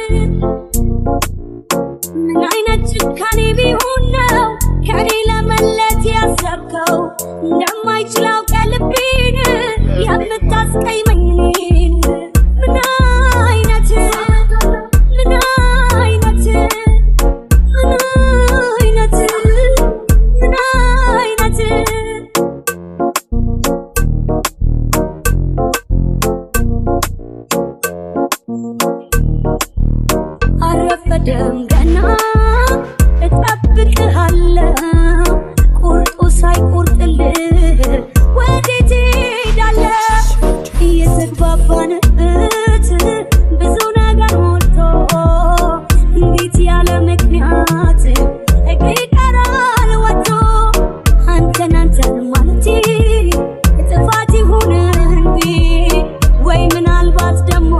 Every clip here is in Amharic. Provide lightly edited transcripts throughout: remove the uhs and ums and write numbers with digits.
ምን አይነት ጭካኔ ቢሆን ነው ከኔ ለመለየት ያሰብከው? እንደማይችለው ቀልቤን የምታስቀይመኝ እኔን ምን አይነት አረፈደም ገና እጠብቅሃለሁ ቁርጡ ሳይቆርጥልህ ወዴት ሄዳለህ? እየተግባባንበት ብዙ ነገር ሞልቶ እንዴት ያለ ምክንያት እግሬ ቀራል ወጥቶ አንተን ማለቴ ጥፋት ይሁን እንዴ? ወይ ምናልባት ደግሞ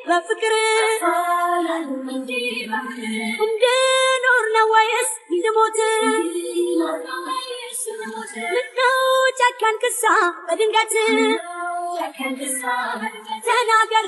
በፍቅር እንድኖር ነው ወይስ እንድሞት? ምነው ጨከንክሳ በድንገት? ተናገር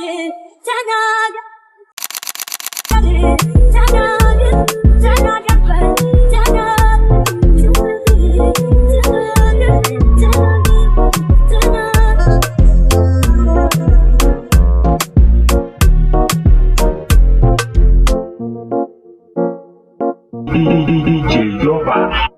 DJ Yoba.